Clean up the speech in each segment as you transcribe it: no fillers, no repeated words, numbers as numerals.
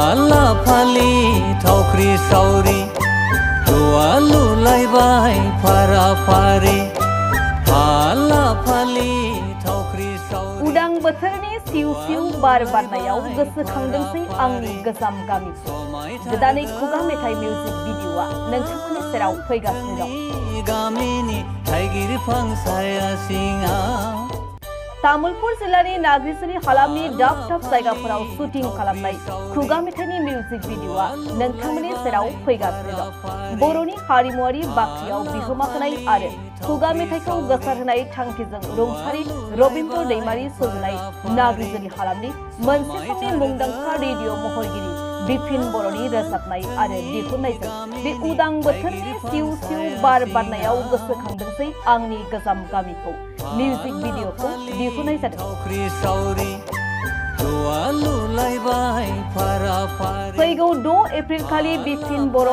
हाला फालि थावख्रि सावरि लुआ लुलायबाय फारा फारि हाला फालि थावख्रि सावरि उदां बोथोरनि सिउ सिउ बार बारनायाव गोसोखांदोंसै आंनि गोजाम गामिखौ गोदानै खुगा मेथाइ मिउजिक भिडिअआ नोंथांमोननि सेराव फैगासिनो दं। गामिनि थाइगिर फांसाया सिङाव तामुलपुर जिल्लानि नाग्रिजुलि हालामनि दाब दाब जायगाफोराव शुटिं खालामनाय खुगा मेथाइनि मिउजिक भिडिअआ नोंथांमोननि सेराव फैगासिनो दं। बर'नि हारिमुआरि बाख्रियाव बिहोमा होनाय आरो खुगा मेथाइखौ गोसारहोनाय थांखिजों रुंसारि रबिन्द्र दैमारि सुजुनाय नाग्रिजुलि हालामनि मोनसे समनि मुंदांखा रेडिअ महरगिरि बिपिन बर'नि रोजाबनाय आरो दिहुननायजों बे उदां बोथोरनि सिउ सिउ बार बारनायाव गोसोखांदोंसै आंनि गोजाम गामिखौ मिउजिक भिडिअखौ दिहुननाय जादों। फैगौ 6 एप्रिल खालि बिपिन बर'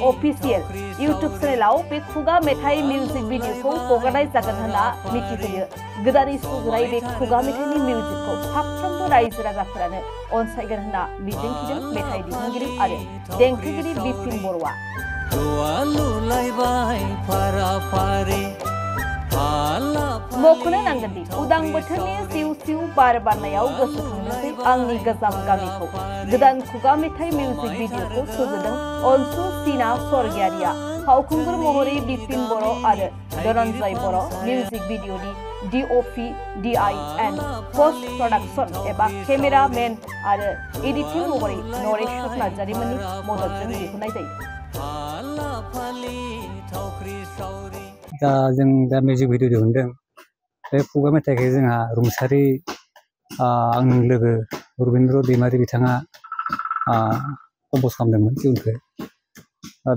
अफिसियेल इउट्युब चेनेलाव बे खुगा मेथाइ मिउजिक भिडिअखौ हगारनाय जागोन होनना मिथिहोयो। गोदानै सुजुनाय बे खुगा मेथाइनि मिउजिकखौ साफ्रोमबो रायजो राजाफोरानो अनसायगोन होनना मिजिंथिदों मेथाइ दिहुनगिरि आरो देंखोगिरि बिपिन बर'आ। मख'नो नांगोन दि उदां बोथोरनि सिउ सिउ बार बारनायाव गोसोखांनोसै आंनि गोजाम गामिखौ गोदान खुगा मेथाइ मिउजिक भिडिअखौ सुजुदों अनसु सिना स्वर्गियारिया फावखुंगुर महरै बिपिन बर' आरो धनन्जय बर'। मिउजिक भिडिअनि DOP DIN पोस्ट प्रडाक्शन एबा केमेरामेन आरो एडिटिं महरै नरेश्वर नार्जारिमोननि मददजों दिहुननाय जायो। दा जों दा मिउजिक भिडिअ दिहुनदों बे खुगा मेथाइखौ जोंहा रुंसारि आंनि लोगो रबिन्द्र दैमारि बिथाङा कम्प'ज खालामदोंमोन टिउनखौ।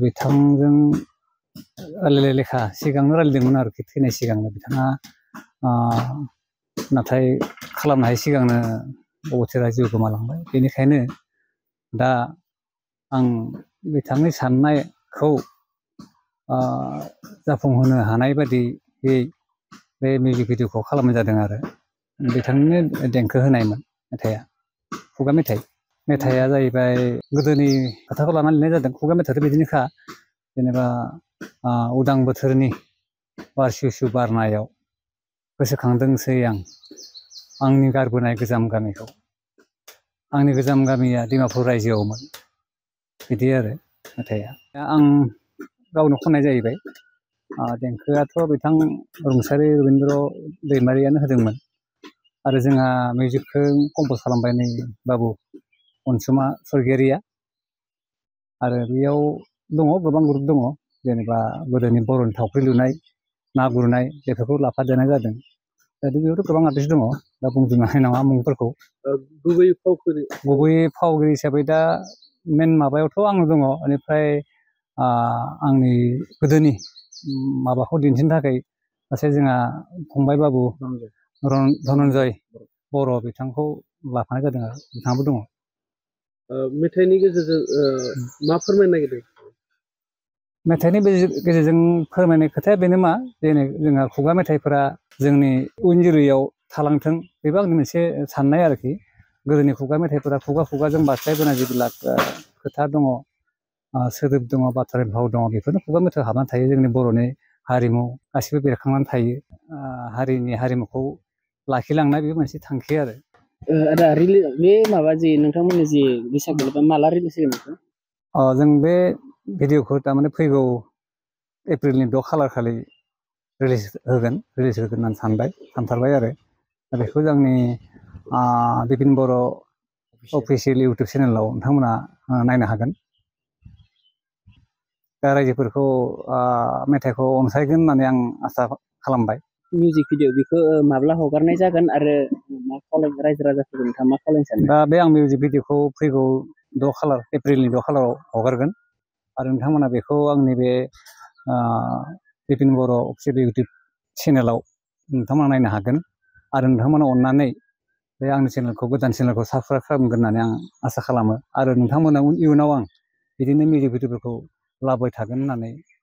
बिथांजों रायलायनाय लेखा सिगांनो रायलायदोंमोन आरोखि थैनाय सिगांनो बिथाङा नाथाय खालामनो हायै सिगांनो अबथिरा जिउ गोमालांबाय। बेनिखायनो दा आं बिथांनि साननायखौ जाफुंहोनो हानाय बायदियै बे मिउजिक भिडिअखौ खालामनाय जादों आरो बिथांनिनो देंखो होनायमोन। मेथाइआ खुगा मेथाइआ जाहैबाय गोदोनि खोथाखौ लानानै लिरनाय जादों। खुगा मेथाइआथ' बिदिनोखा जेनेबा उदां बोथोरनि बार सिउ सिउ बारनायाव गोसोखांदोंसै आं आंनि गारबोनाय गोजाम गामिखौ। आंनि गोजाम गामिया डिमापुर रायजोआवमोन बिदि आरो मेथाइआ। आं गावनो खननाय जाहैबाय। देंखोआथ' बिथां रुंसारि रबिन्द्र दैमारियानो होदोंमोन आरो जोंहा मिउजिकखौ कम्प'ज खालामबाय नै बाबु अनसुमा स्वर्गियारिया। आरो बेयाव दङ गोबां ग्रुप दङ जेनेबा गोदोनि बर'नि थावख्रि लुनाय ना गुरनाय बेफोरखौ लाफादेरनाय जादों। दा बेयावथ' गोबां आर्टिस्ट दङ दा बुंजोबनो हानाय नङा मुंफोरखौ। गुबै फावगिरि हिसाबै दा मेन माबायावथ' आंनो दङ। बेनिफ्राय आंनि गोदोनि माबाखौ दिन्थिनो थाखाय सासे जोंहा फंबाय बाबु धनन्जय बर' बिथांखौ लाफानाय जादों आरो बिथाङाबो दङ। मेथाइनि गेजेरजों मा फोरमायनो नागिरदों? मेथाइनि गेजेरजों फोरमायनाय खोथाया बेनो मा जोंहा खुगा मेथाइफोरा जोंनि उन जोलैयाव थालांथों बेबो आंनि मोनसे साननाय आरोखि। गोदोनि खुगा मेथाइफोरा खुगा खुगाजों बास्लायबोनाय जेब्ला खोथा दङ सोदोब दङ बाथ्रा भाव दङ बेफोरनो खुगा मेथाइआव हाबनानै थायो। जोंनि बर'नि हारिमु गासिबो बेरखांनानै थायो। हारिनि हारिमुखौ लाखिलांनाय बे मोनसे थांखि आरो। आदा बे माबा जि नोंथांमोननि जि बैसागु माला रिलिज जागोन? जों बे भिडिअखौ थारमाने फैगौ एप्रिलनि 6 खालार खालि रिलिज होगोन होननानै सानथारबाय आरो बेखौ जोंनि बिपिन बर' अफिसियेल इउटुब चेनेलाव नोंथांमोना नायनो हागोन। दा रायजोफोरखौ मेथाइखौ अनसायगोन होननानै आं आसा खालामबाय। मिउजिक भिडिअ बेखौ माब्ला हगारनाय जागोन आरो मा खालाम रायजो राजाफोरखौ नोंथाङा मा खालामनो सानो? दा बे आं मिउजिक भिडिअखौ फैगौ एप्रिलनि 6 खालाराव हगारगोन आरो नोंथांमोना बेखौ आंनि बे बिपिन बर' अफिसियेल इउटुब चेनेलाव नोंथांमोना नायनो हागोन आरो नोंथांमोना अननानै बे आंनि चेनेलखौ गोदान चेनेलखौ साबस्क्राइब खालामगोन होननानै आं आसा खालामो आरो नोंथांमोना इयुनाव आं बिदिनो मिउजिक भिडिअफोरखौ लाबोबाय थागोन होननानै